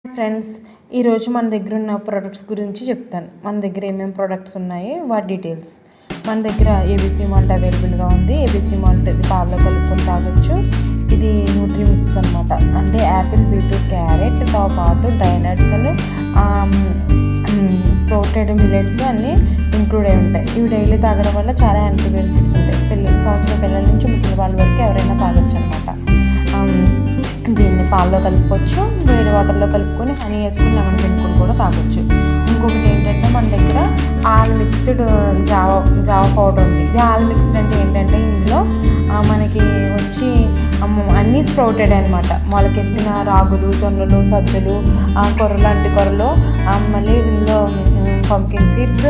Friends, ఈరోజు మన దగ్గర ఉన్న ప్రొడక్ట్స్ గురించి చెప్తాను. మన దగ్గర ఏమేమి ప్రొడక్ట్స్ ఉన్నాయి వాటి డీటెయిల్స్. మన దగ్గర ఏబీసీ మాల్ట్ అవైలబుల్గా ఉంది. ఏబీసీ మాల్ట్ ఇది పాలలో కలుపుకొని తాగొచ్చు. ఇది న్యూట్రీ మిక్స్ అనమాట. అంటే యాపిల్, బీట్రూట్, క్యారెట్తో పాటు డ్రై నట్స్ అని స్ప్రౌటెడ్ మిల్లెట్స్ అన్నీ ఇంక్లూడ్ అయి ఉంటాయి. ఇవి డైలీ తాగడం వల్ల చాలా హెల్త్ బెనిఫిట్స్ ఉంటాయి. సంవత్సరం పిల్లల నుంచి ముసలి వాళ్ళ వరకు ఎవరైనా తాగొచ్చు అనమాట. దీన్ని పాలలో కలుపుకోవచ్చు, వేడి వాటర్లో కలుపుకొని హనీ వేసుకుని లెమన్ పిండుకొని కూడా తాగొచ్చు. ఇంకొకటి ఏంటంటే మన దగ్గర ఆల్ మిక్స్డ్ జావా పౌడర్ ఉంది. ఇది ఆల్ మిక్స్డ్ అంటే ఏంటంటే ఇందులో మనకి వచ్చి అన్నీ స్ప్రౌటెడ్ అనమాట. మొలకెత్తిన రాగులు, జొన్నలు, సజ్జలు, కొర్రలు, అంటి కొర్రలు, మళ్ళీ ఇందులో pumpkin seeds,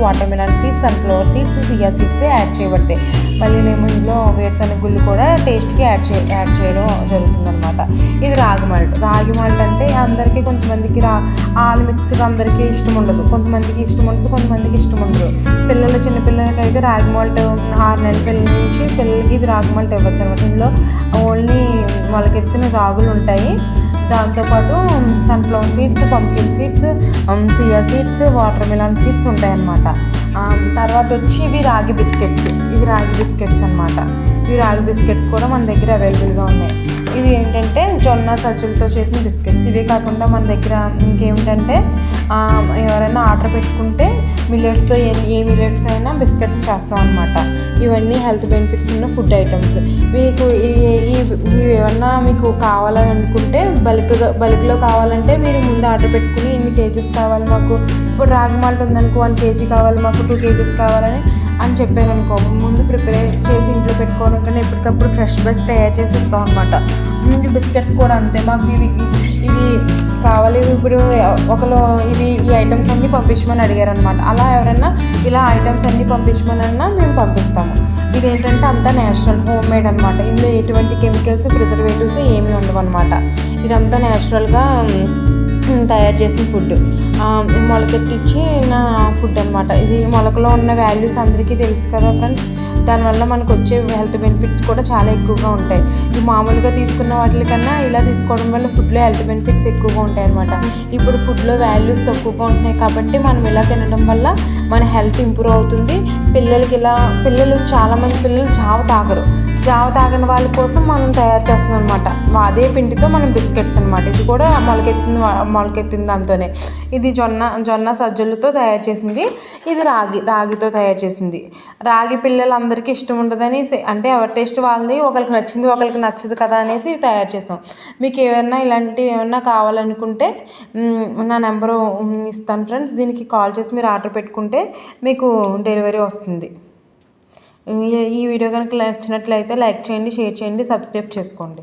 watermelon seeds, sunflower seeds, chia seeds add చేయబడతాయి. మళ్ళీ నేను ఇందులో వేరుశనగ గుళ్ళు కూడా టేస్ట్కి యాడ్ చేయడం జరుగుతుందన్నమాట. ఇది రాగి మాల్ట్ అంటే అందరికీ కొంతమందికి ఆల్ మిక్స్గా అందరికీ ఇష్టం ఉండదు, కొంతమందికి ఇష్టం ఉంటుంది, కొంతమందికి ఇష్టం ఉండదు. చిన్నపిల్లలకి అయితే రాగి మాల్ట్ 6 నెలల పిల్లల నుంచి పిల్లలకి ఇది రాగి మాల్ట్ ఇవ్వచ్చు అనమాట. ఇందులో ఓన్లీ మొలకెత్తిన రాగులు ఉంటాయి. దాంతోపాటు sunflower seeds, pumpkin seeds, chia seeds, watermelon seeds ఉంటాయన్నమాట. తర్వాత వచ్చి ఇవి రాగి బిస్కెట్స్ అనమాట. ఇవి రాగి బిస్కెట్స్ కూడా మన దగ్గర అవైలబుల్గా ఉన్నాయి. ఇవి ఏంటంటే జొన్న సజ్జలతో చేసిన బిస్కెట్స్. ఇవే కాకుండా మన దగ్గర ఇంకేమిటంటే ఎవరైనా ఆర్డర్ పెట్టుకుంటే మిల్లెట్స్తో ఏ మిల్లెట్స్ అయినా బిస్కెట్స్ చేస్తాం అనమాట. ఇవన్నీ హెల్త్ బెనిఫిట్స్ ఉన్న ఫుడ్ ఐటమ్స్. మీకు ఇవి ఏమన్నా మీకు కావాలని అనుకుంటే బల్క్లో కావాలంటే మీరు ముందు ఆర్డర్ పెట్టుకుని ఇన్ని కేజీస్ కావాలి మాకు, ఇప్పుడు రాగి మాల్ట్ ఉందనుకో 1 kg కావాలి మాకు, 2 kgs కావాలని చెప్పారనుకో, ముందు ప్రిపేర్ చేసి ఇంట్లో పెట్టుకోవడం కన్నా ఎప్పటికప్పుడు ఫ్రెష్ బ్యాచ్ తయారు చేసి ఇస్తాం అనమాట. బిస్కెట్స్ కూడా అంతే. మాకు ఇవి కావాలి, ఇప్పుడు ఈ ఐటమ్స్ అన్నీ పంపించమని అడిగారనమాట. అలా ఎవరైనా ఇలా ఐటమ్స్ అన్నీ పంపించమనన్నా మేము పంపిస్తాము. ఇదేంటంటే అంతా నేచురల్ హోమ్ మేడ్ అనమాట. ఇందులో ఎటువంటి కెమికల్స్, ప్రిజర్వేటివ్స్ ఏమీ ఉండవు అనమాట. ఇదంతా నేచురల్గా తయారు చేసిన ఫుడ్, మొలకెత్తిచ్చిన ఫుడ్ అనమాట. ఇది మొలకలో ఉన్న వాల్యూస్ అందరికీ తెలుసు కదా ఫ్రెండ్స్. దానివల్ల మనకు వచ్చే హెల్త్ బెనిఫిట్స్ కూడా చాలా ఎక్కువగా ఉంటాయి. ఈ మామూలుగా తీసుకున్న వాటికన్నా ఇలా తీసుకోవడం వల్ల ఫుడ్లో హెల్త్ బెనిఫిట్స్ ఎక్కువగా ఉంటాయి అనమాట. ఇప్పుడు ఫుడ్లో వాల్యూస్ తక్కువగా ఉంటున్నాయి కాబట్టి మనం ఇలా తినడం వల్ల మన హెల్త్ ఇంప్రూవ్ అవుతుంది. చాలామంది పిల్లలు జావ తాగని వాళ్ళ కోసం మనం తయారు చేస్తున్నాం అనమాట. అదే పిండితో మనం బిస్కెట్స్ అనమాట. ఇది కూడా మొలకెత్తిన దాంతోనే. ఇది జొన్న సజ్జలతో తయారు చేసింది. ఇది రాగితో తయారు చేసింది. రాగి పిల్లలందరికీ ఇష్టం ఉండదని, అంటే ఎవరి టేస్ట్ వాళ్ళది, ఒకరికి నచ్చింది ఒకరికి నచ్చదు కదా అనేసి తయారు చేసాం. మీకు ఇలాంటివి ఏమన్నా కావాలనుకుంటే నా నెంబరు ఇస్తాను ఫ్రెండ్స్. దీనికి కాల్ చేసి మీరు ఆర్డర్ పెట్టుకుంటే మీకు డెలివరీ వస్తుంది. ఈ వీడియో కనుక నచ్చినట్లయితే లైక్ చేయండి, షేర్ చేయండి, సబ్స్క్రైబ్ చేసుకోండి.